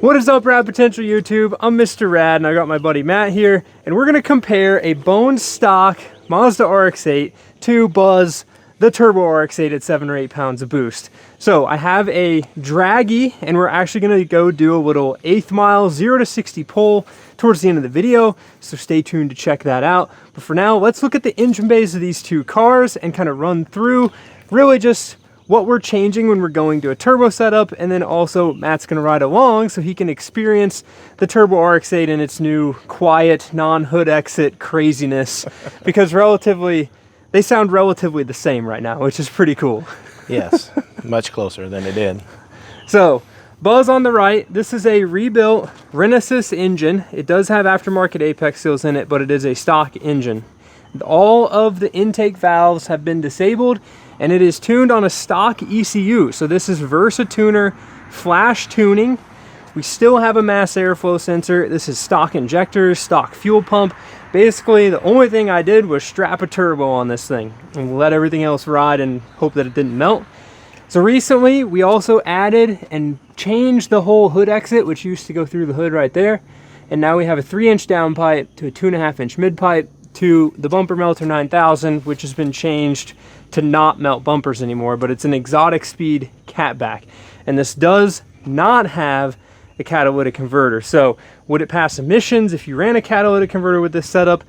What is up, Rad Potential YouTube? I'm Mr. Rad, and I got my buddy Matt here, and we're gonna compare a bone stock Mazda RX-8 to Buzz, the Turbo RX-8 at 7 or 8 pounds of boost. So I have a draggy, and we're actually gonna go do a little 1/8 mile 0 to 60 pull towards the end of the video, so stay tuned to check that out. But for now, let's look at the engine bays of these two cars and kind of run through really just what we're changing when we're going to a turbo setup, and then also Matt's gonna ride along so he can experience the Turbo RX-8 in its new quiet, non-hood exit craziness, because they sound relatively the same right now, which is pretty cool. Yes, much closer than it did. So, Buzz on the right, this is a rebuilt Renesis engine. It does have aftermarket Apex seals in it, but it is a stock engine. All of the intake valves have been disabled, and it is tuned on a stock ECU. So this is Versatuner flash tuning. We still have a mass airflow sensor. This is stock injectors, stock fuel pump. Basically, the only thing I did was strap a turbo on this thing and let everything else ride and hope that it didn't melt. So recently, we also added and changed the whole hood exit, which used to go through the hood right there. And now we have a 3-inch down pipe to a 2.5-inch mid pipe to the Bumper Melter 9000, which has been changed to not melt bumpers anymore, but it's an exotic speed catback. And this does not have a catalytic converter. So would it pass emissions if you ran a catalytic converter with this setup?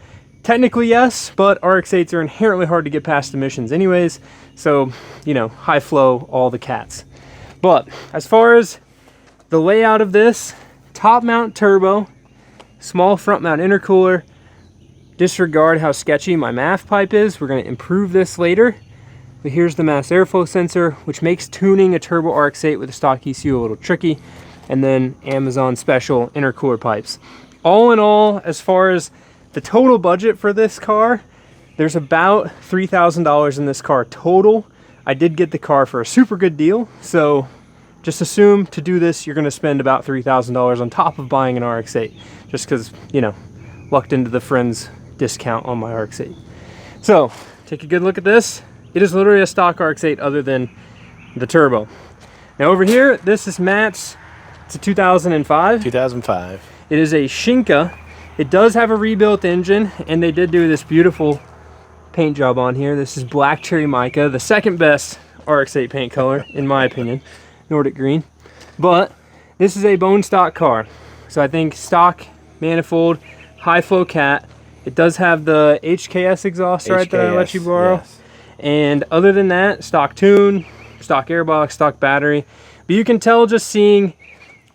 Technically yes, but RX-8s are inherently hard to get past emissions anyways. So, you know, high flow, all the cats. But as far as the layout of this, top mount turbo, small front mount intercooler. Disregard how sketchy my MAF pipe is. We're going to improve this later. But here's the mass airflow sensor, which makes tuning a Turbo RX-8 with a stock ECU a little tricky. And then Amazon special intercooler pipes. All in all, as far as the total budget for this car, there's about $3,000 in this car total. I did get the car for a super good deal, so just assume to do this, you're going to spend about $3,000 on top of buying an RX-8, just because, you know, lucked into the friends discount on my RX-8. So take a good look at this. It is literally a stock RX-8 other than the turbo. Now over here, this is Matt's. It's a 2005. 2005. It is a Shinka. It does have a rebuilt engine, and they did do this beautiful paint job on here. This is black cherry mica, the second best RX-8 paint color in my opinion, Nordic green. But this is a bone stock car, so I think stock manifold, high flow cat. It does have the HKS exhaust, right, that I let you borrow. Yes. And other than that, stock tune, stock airbox, stock battery. But you can tell just seeing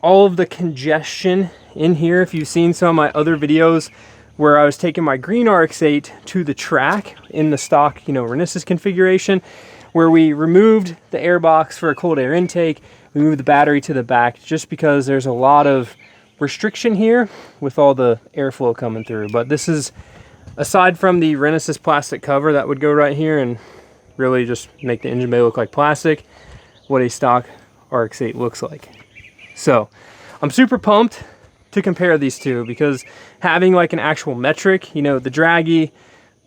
all of the congestion in here. If you've seen some of my other videos where I was taking my green RX-8 to the track in the stock, you know, Renesis configuration, where we removed the airbox for a cold air intake, we moved the battery to the back just because there's a lot of restriction here with all the airflow coming through. But this is, aside from the Renesis plastic cover that would go right here and really just make the engine bay look like plastic, what a stock RX-8 looks like. So I'm super pumped to compare these two, because having like an actual metric, you know, the draggy,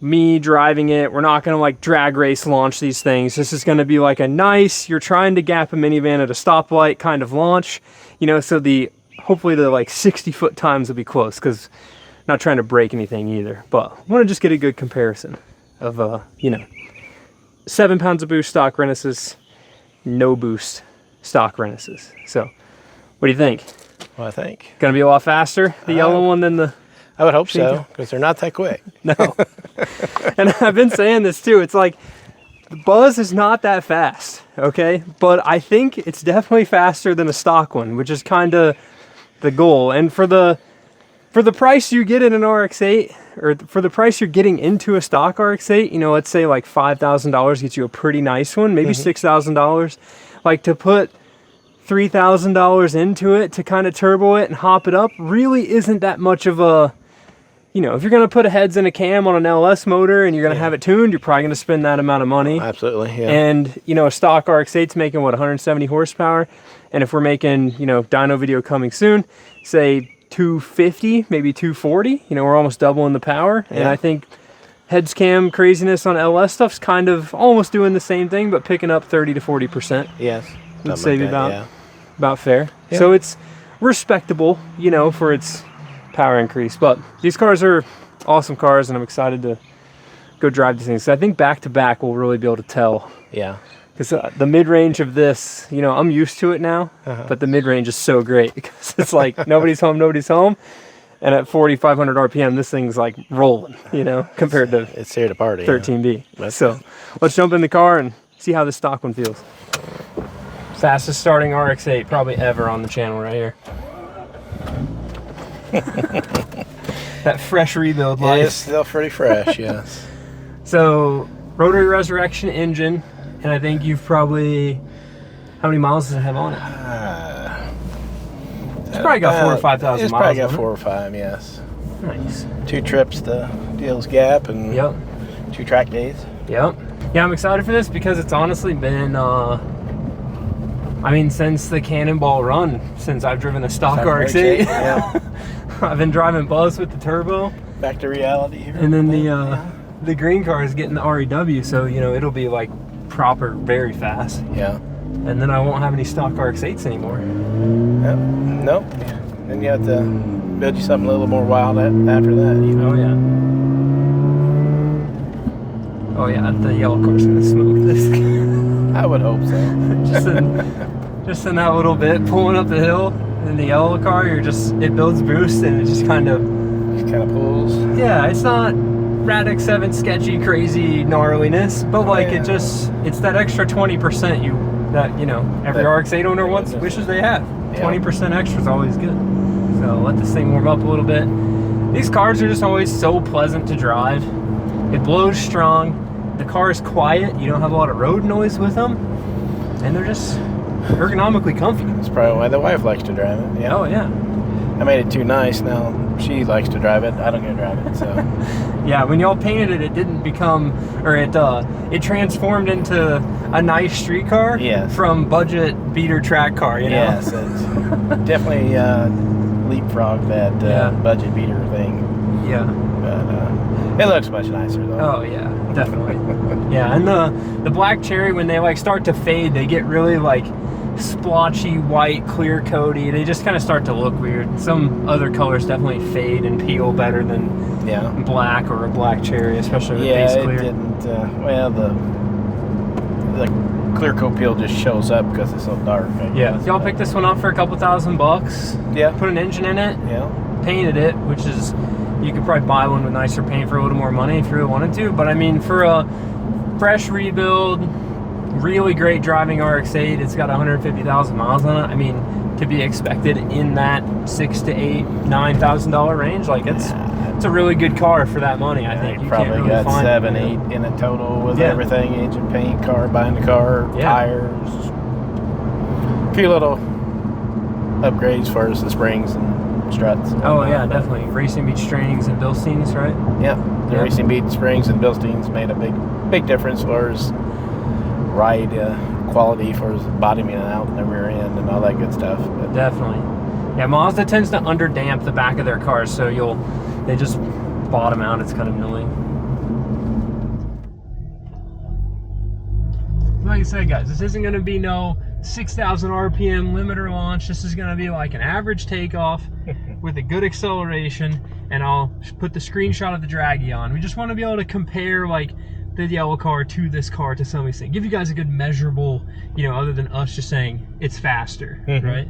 me driving it, we're not going to like drag race launch these things. This is going to be like a nice, you're trying to gap a minivan at a stoplight kind of launch, you know, so hopefully the like 60-foot times will be close, because I'm not trying to break anything either, but I want to just get a good comparison of, you know, 7 pounds of boost stock Renesis, no boost stock Renesis. So what do you think? Well, I think Gonna be a lot faster, the yellow one, than the... I would hope so, because they're not that quick. No. And I've been saying this too. It's like, the Buzz is not that fast, okay? But I think it's definitely faster than a stock one, which is kind of the goal. And for the price you get in an RX-8, or for the price you're getting into a stock RX-8, you know, let's say like $5,000 gets you a pretty nice one, maybe $6,000. Like, to put $3,000 into it to kind of turbo it and hop it up really isn't that much of a, you know, if you're going to put a heads and a cam on an LS motor and you're going to have it tuned, you're probably going to spend that amount of money. Absolutely, yeah. And, you know, a stock RX-8's making, what, 170 horsepower? And if we're making, you know, dyno video coming soon, say 250, maybe 240, you know, we're almost doubling the power. Yeah. And I think heads cam craziness on LS stuff's kind of almost doing the same thing, but picking up 30 to 40%. Yes. Would say like that, about fair. Yeah. So it's respectable, you know, for its power increase. But these cars are awesome cars, and I'm excited to go drive these things. So I think back to back we'll really be able to tell. Yeah. Because the mid-range of this, you know, I'm used to it now, but the mid-range is so great because it's like nobody's home. And at 4,500 RPM, this thing's like rolling, you know, compared to It's here to party. 13B. Yeah. So let's jump in the car and see how this stock one feels. Fastest starting RX8 probably ever on the channel right here. That fresh rebuild life. Yeah, it's still pretty fresh, yes. So, rotary resurrection engine, and I think you've probably, how many miles does it have on it? It's probably got 4,000 or 5,000 miles. It's probably got on it. 4 or 5, yes. Nice. 2 trips to Deals Gap and Yep. 2 track days. Yep. Yeah, I'm excited for this because it's honestly been, I mean, since the Cannonball run, since I've driven a stock RX8. Yeah. I've been driving Buzz with the turbo. Back to reality here. And then the green car is getting the REW, so, you know, it'll be like proper, very fast. Yeah. And then I won't have any stock RX8s anymore. Yep. Nope. Then you have to build you something a little more wild after that, you know. Oh, yeah. Oh, yeah, the yellow car's gonna smoke this. I would hope so. just in that little bit, pulling up the hill in the yellow car, it builds boost and it just kind of pulls. Yeah, it's not Radix 7 sketchy, crazy gnarliness, but like it's that extra 20% every RX8 owner wishes they have. 20% extra is always good. So let this thing warm up a little bit. These cars are just always so pleasant to drive. It blows strong. The car is quiet. You don't have a lot of road noise with them, and they're just ergonomically comfy. That's probably why the wife likes to drive it. Yeah. Oh yeah. I made it too nice. Now she likes to drive it. I don't get to drive it. So. Yeah, when y'all painted it, it didn't become, or it transformed into a nice street car. Yes. From budget beater track car. You know. Yes, it's definitely leapfrogged that budget beater thing. Yeah. But it looks much nicer though. Oh yeah, definitely. Yeah, and the black cherry, when they like start to fade, they get really like splotchy white, clear coaty. They just kind of start to look weird. Some other colors definitely fade and peel better than black or a black cherry, especially with base clear. It didn't. Well, the clear coat peel just shows up because it's so dark. Yeah. Y'all picked this one up for a couple $1,000. Yeah. Put an engine in it. Yeah. Painted it, which is, you could probably buy one with nicer paint for a little more money if you really wanted to. But I mean, for a fresh rebuild, really great driving RX8, it's got 150,000 miles on it. I mean, to be expected in that $6,000 to $9,000 range, like it's a really good car for that money. I think you probably can't really got 7, 8 in a total with everything: engine, paint, car, buying the car, tires, a few little upgrades for us, the springs and struts. Oh yeah, definitely. Racing Beach Trainings and Bilsteins, right? Yeah, the Racing Beach springs and Bilsteins made a big difference for us. Ride quality for his body meaning out in the rear end and all that good stuff. But definitely. Yeah, Mazda tends to underdamp the back of their cars, so they just bottom out. It's kind of annoying. Like I said, guys, this isn't going to be no 6,000 RPM limiter launch. This is going to be like an average takeoff with a good acceleration, and I'll put the screenshot of the Draggy on. We just want to be able to compare like the yellow car to this car to some extent. Give you guys a good measurable, other than us just saying it's faster, right?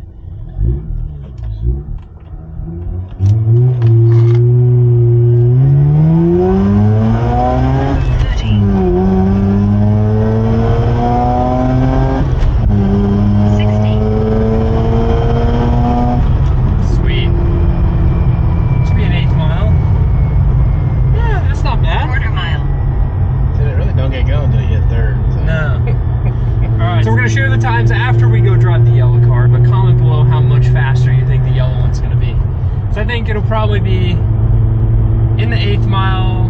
After we go drive the yellow car, but comment below how much faster you think the yellow one's going to be. So I think it'll probably be in the 8th mile.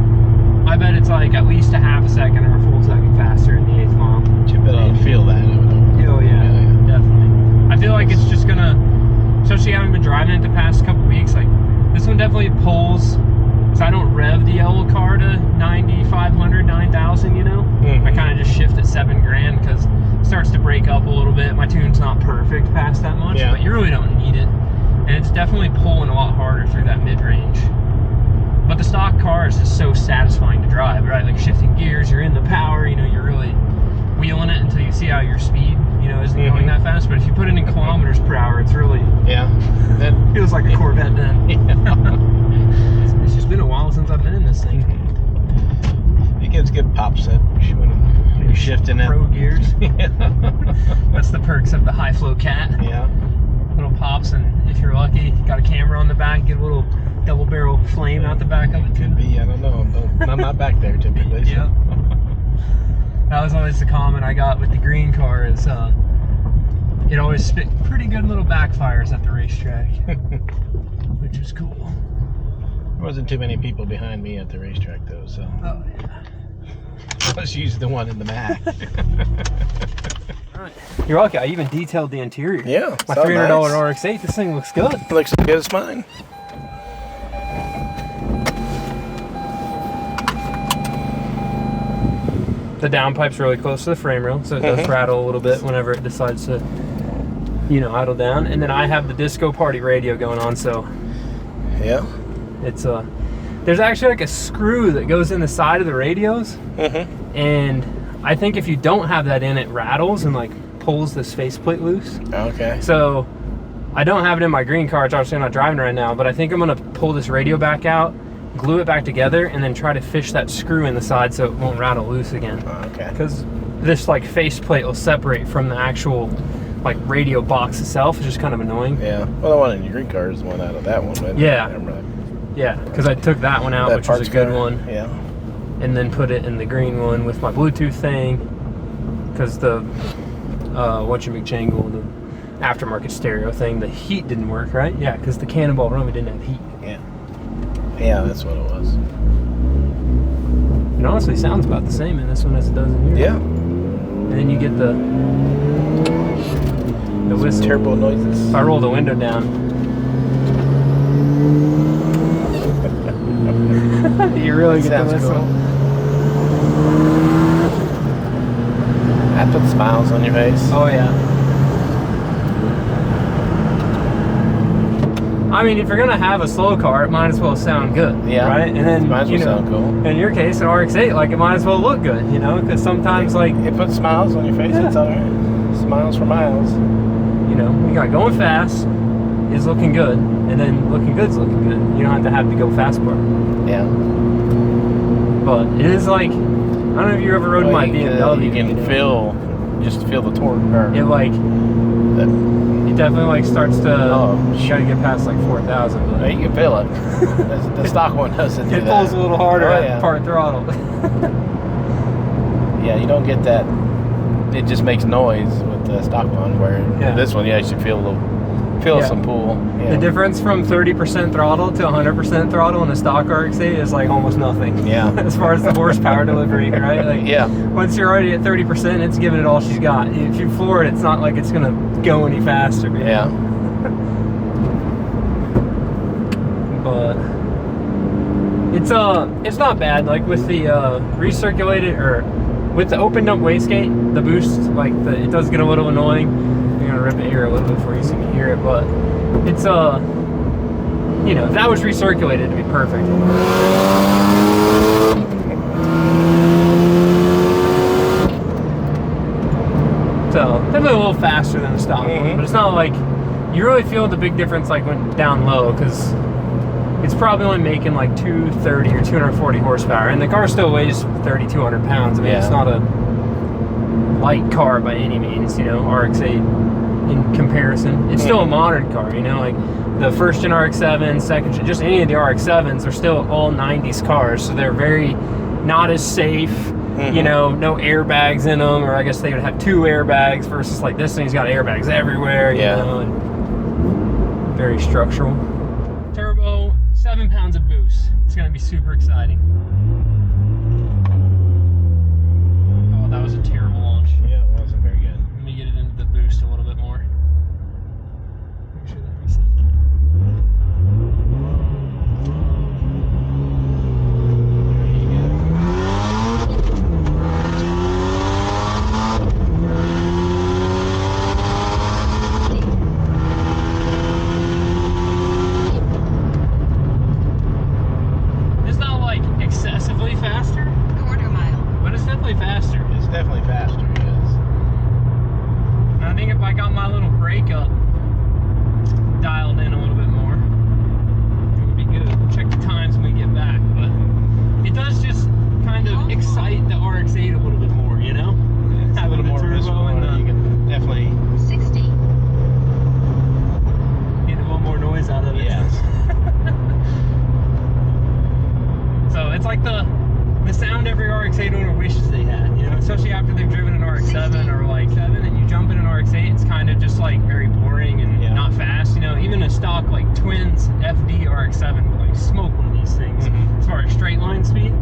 I bet it's like at least a half a second or a full second faster in the 8th mile. You'll be able to feel that. Oh yeah, definitely. I feel like it's just gonna, especially having been driving it the past couple weeks, like this one definitely pulls. Because I don't rev the yellow car to 9,500, 9,000, I kind of just shift at $7,000 because it starts to break up a little bit. My tune's not perfect past that much, but you really don't need it. and it's definitely pulling a lot harder through that mid-range. But the stock car is just so satisfying to drive, right? Like shifting gears, you're in the power, you know, you're really wheeling it until you see how your speed, you know, isn't going that fast. But if you put it in kilometers per hour, it's really, that feels like a Corvette then. It's just been a while since I've been in this thing. It gives good pops when you're shifting it. Pro gears. That's the perks of the high flow cat. Yeah. Little pops, and if you're lucky, got a camera on the back, get a little double barrel flame out the back of it too. Could be, I don't know. I'm not back there typically. Yeah. That was always the comment I got with the green car is it always spit pretty good little backfires at the racetrack, which is cool. There wasn't too many people behind me at the racetrack though, so. Oh yeah. I was usually the one in the back. You're lucky. I even detailed the interior. Yeah. My $300 RX8. This thing looks good. Looks as good as mine. The downpipe's really close to the frame rail, so it does rattle a little bit whenever it decides to, you know, idle down. And then I have the disco party radio going on, so yeah, it's there's actually like a screw that goes in the side of the radios, and I think if you don't have that in, it rattles and like pulls this faceplate loose. Okay. So I don't have it in my green car. It's obviously not driving right now, but I think I'm gonna pull this radio back out, glue it back together, and then try to fish that screw in the side so it won't rattle loose again. Okay. Because this like faceplate will separate from the actual like radio box itself. It's just kind of annoying. Yeah. Well, the one in your green car is the one out of that one. But Yeah. Yeah, because I took that one out, which was a good one. Yeah. And then put it in the green one with my Bluetooth thing. Because the whatchamacjangle, the aftermarket stereo thing, the heat didn't work, right? Yeah, because the Cannonball Rummy didn't have heat. Yeah. Yeah, that's what it was. It honestly sounds about the same in this one as it does in here. Yeah. And then you get the whistle. Terrible noises. If I roll the window down, you really get the whistle. Cool. That puts smiles on your face. Oh yeah. I mean, if you're gonna have a slow car, it might as well sound good, yeah, right? And then might as well sound cool. In your case, an RX8, like it might as well look good, you know? Because sometimes, like it puts smiles on your face. Yeah. It's all right. Smiles for miles. You know, you got going fast is looking good, and then looking good's looking good. You don't have to go fast part. Yeah. But it is like, I don't know if you ever rode my BMW. You can feel the torque. It like. It definitely like starts to. You gotta get past like 4,000. But you can feel it. The stock one doesn't do that. It pulls a little harder at part throttle. Yeah, you don't get that. It just makes noise with the stock one. Where this one, you actually feel some pull. Yeah. The difference from 30% throttle to 100% throttle in a stock RX8 is like almost nothing. Yeah. As far as the horsepower delivery, right? Like, yeah. Once you're already at 30%, it's giving it all she's got. If you floor it, it's not like it's gonna go any faster. You know? Yeah. But it's not bad. Like with the recirculated or with the opened up wastegate, the boost, like it does get a little annoying. I'm gonna rip it here a little bit for you so you can hear it, but it's you know, if that was recirculated, it'd be perfect. So definitely a little faster than the stock one, but it's not like you really feel the big difference like when down low, because it's probably only making like 230 or 240 horsepower, and the car still weighs 3,200 pounds. I mean, it's not a light car by any means, you know, RX8 in comparison. It's still a modern car, you know, like the first gen RX-7, second gen, just any of the RX-7s are still all 90s cars, so they're very not as safe, you know, no airbags in them, or I guess they would have 2 airbags versus like this thing's got airbags everywhere, you know, and very structural. Turbo, 7 pounds of boost. It's gonna be super exciting. Oh, that was a terrible launch. Yeah, it wasn't very good. Let me get it into the boost a little bit more. Make sure that reset. stock like twins FD RX7 would like smoke one of these things as far as straight line speed.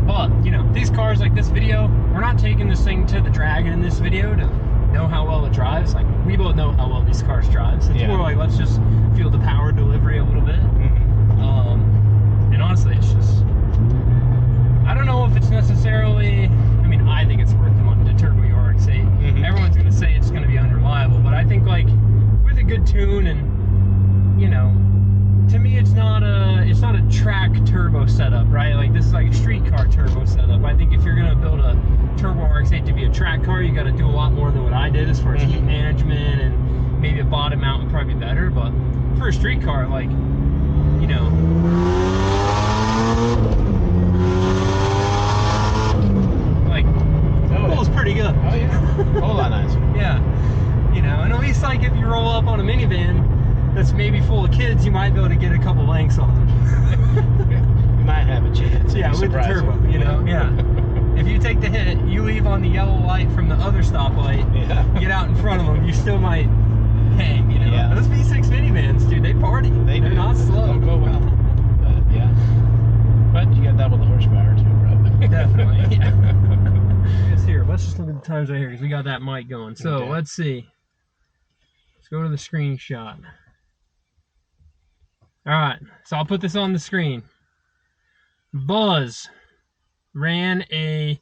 But you know, these cars, like this video, we're not taking this thing to the Dragon in this video to know how well it drives. Like, we both know how well these cars drive, so it's more like, let's just feel the power delivery a little bit. And honestly, it's just, I don't know if it's necessarily, I mean, I think it's worth the money to turbo your RX8. Everyone's gonna say it's gonna be unreliable, but I think like with a good tune and, you know, to me it's not a track turbo setup, right? Like, this is like a street car turbo setup. I think if you're gonna build a turbo RX8 to be a track car, you got to do a lot more than what I did as far as heat management, and maybe a bottom mount would probably be better. But for a street car, like, you know, like, it feels pretty good. Oh yeah, a whole lot nicer. Yeah, you know, and at least like if you roll up on a minivan that's maybe full of kids, you might be able to get a couple lengths on them. You might have a chance. Yeah, with the turbo, you know. Yeah. If you take the hit, you leave on the yellow light from the other stoplight, get out in front of them, you still might hang, you know. Yeah. Those V6 minivans, dude, they party. They're not slow. Don't go well. But yeah. But you got double the horsepower too, bro. Definitely. Yeah. It's here. Let's just look at the times right here because we got that mic going. So let's see. Let's go to the screenshot. All right. So I'll put this on the screen. Buzz ran a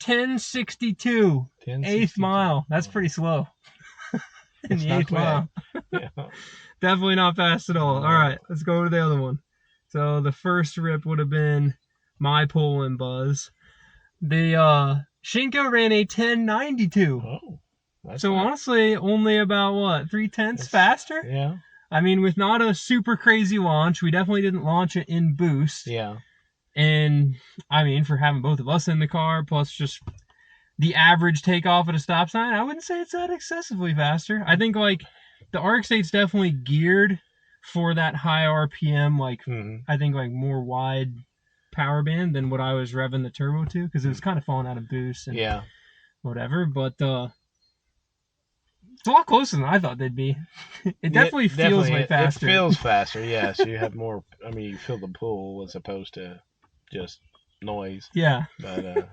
1062 eighth mile. That's pretty slow. In the eighth mile. Yeah. Definitely not fast at all. All right, let's go to the other one. So the first rip would have been my Poland Buzz. The Shinko ran a 1092. Oh, so honestly, only about what, 3/10 faster? Yeah. I mean, with not a super crazy launch, we definitely didn't launch it in boost. Yeah. And I mean, for having both of us in the car, plus just the average takeoff at a stop sign, I wouldn't say it's that excessively faster. I think like the RX8's definitely geared for that high RPM, like I think like more wide power band than what I was revving the turbo to, because it was kind of falling out of boost and whatever. But it's a lot closer than I thought they'd be. It definitely feels way faster. It feels faster, yes. You have more, I mean, you feel the pull as opposed to just noise. Yeah. But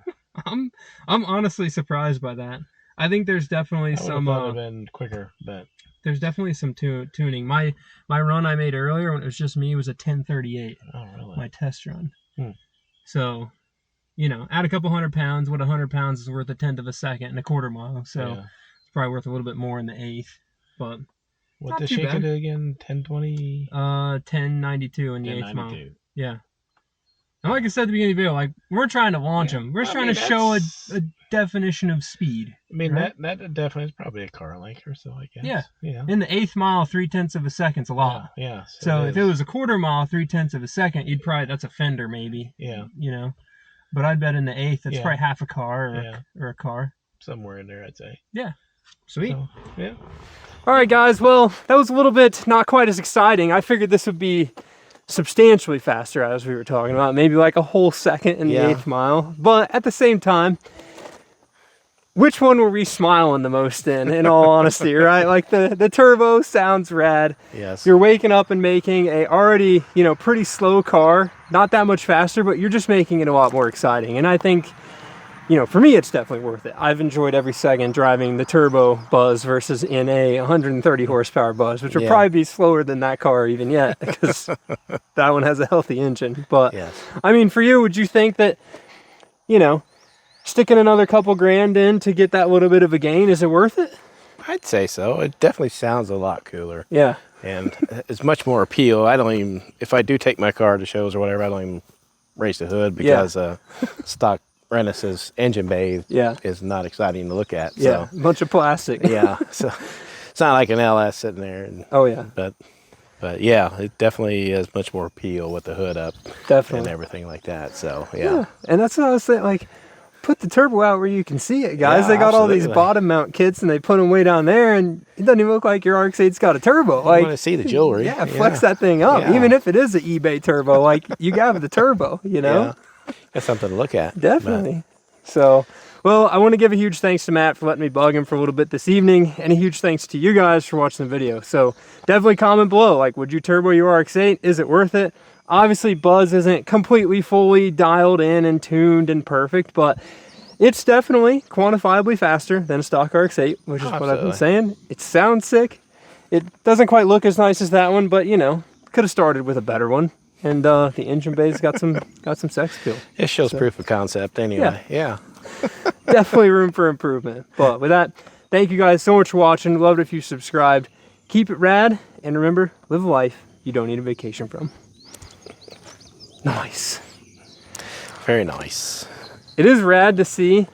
I'm honestly surprised by that. I think there's definitely some have been quicker, but there's definitely some tuning. My run I made earlier when it was just me was a 1038. Oh, really? My test run. So, you know, add a couple 100 pounds. What 100 pounds is worth a 1/10 of a second in a quarter mile. So it's probably worth a little bit more in the eighth. But what does Shinko do again? 1020? 1092 in the eighth mile. Yeah. And like I said at the beginning of the video, like, we're trying to launch them. We're just trying to show a definition of speed. I mean, right? that definitely is probably a car length or so, I guess. Yeah. In the eighth mile, 3/10 of a second's a lot. Yeah. So if it was a quarter mile, 3/10 of a second, you'd probably, that's a fender maybe. Yeah. You know, but I'd bet in the eighth, that's probably half a car or a car. Somewhere in there, I'd say. Yeah. Sweet. So, yeah. All right, guys. Well, that was a little bit not quite as exciting. I figured this would be substantially faster, as we were talking about, maybe like a whole second in the eighth mile. But at the same time, which one were we smiling the most in all honesty, right? Like the turbo sounds rad. Yes. You're waking up and making a already, you know, pretty slow car, not that much faster, but you're just making it a lot more exciting. And I think, you know, for me, it's definitely worth it. I've enjoyed every second driving the turbo Buzz versus in a 130 horsepower Buzz, which will probably be slower than that car even yet, because that one has a healthy engine. But I mean, for you, would you think that, you know, sticking another couple grand in to get that little bit of a gain, is it worth it? I'd say so. It definitely sounds a lot cooler. Yeah. And it's much more appeal. I don't even, if I do take my car to shows or whatever, I don't even raise the hood because stock Renaissance engine bay is not exciting to look at. So. A bunch of plastic. So it's not like an LS sitting there. And, But yeah, it definitely has much more appeal with the hood up. Definitely. And everything like that. So yeah. And that's what I was saying, like, put the turbo out where you can see it, guys. They got all these bottom mount kits and they put them way down there, and it doesn't even look like your RX8's got a turbo. Like, you want to see the jewelry. Flex that thing up. Even if it is an eBay turbo, like, you got the turbo, you know? Got something to look at. Definitely. So, well, I want to give a huge thanks to Matt for letting me bug him for a little bit this evening, and a huge thanks to you guys for watching the video. So definitely comment below, like, would you turbo your RX8? Is it worth it? Obviously, buzz isn't completely fully dialed in and tuned and perfect, but it's definitely quantifiably faster than a stock RX8, which is what I've been saying. It sounds sick. It doesn't quite look as nice as that one, but you know, could have started with a better one. And the engine bay's got some sex appeal. It shows proof of concept anyway. Yeah. Definitely room for improvement. But with that, thank you guys so much for watching. Love it if you subscribed. Keep it rad, and remember, live a life you don't need a vacation from. Nice. Very nice. It is rad to see.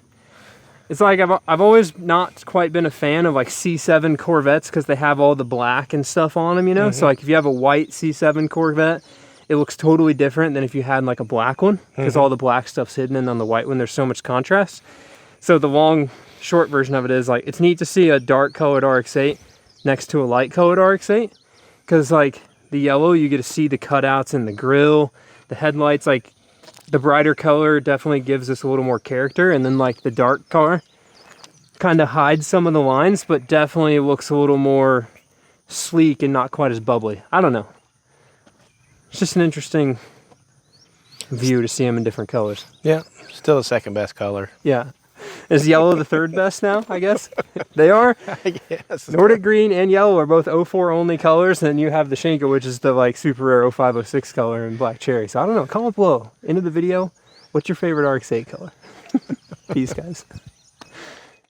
It's like I've always not quite been a fan of like C7 Corvettes because they have all the black and stuff on them, you know? So like if you have a white C7 Corvette, it looks totally different than if you had like a black one because all the black stuff's hidden, and on the white one there's so much contrast. So the short version of it is like it's neat to see a dark colored RX8 next to a light colored RX8 because like the yellow, you get to see the cutouts in the grille, the headlights. Like the brighter color definitely gives us a little more character, and then like the dark color kind of hides some of the lines, but definitely looks a little more sleek and not quite as bubbly. I don't know. It's just an interesting view to see them in different colors. Yeah, still the second best color. Yeah. Is yellow the third best now, I guess? They are? Yes. Nordic green and yellow are both 04 only colors, and then you have the Shinka, which is the like super rare 0506 color, and black cherry. So I don't know. Comment below. End of the video. What's your favorite RX8 color? Peace, guys.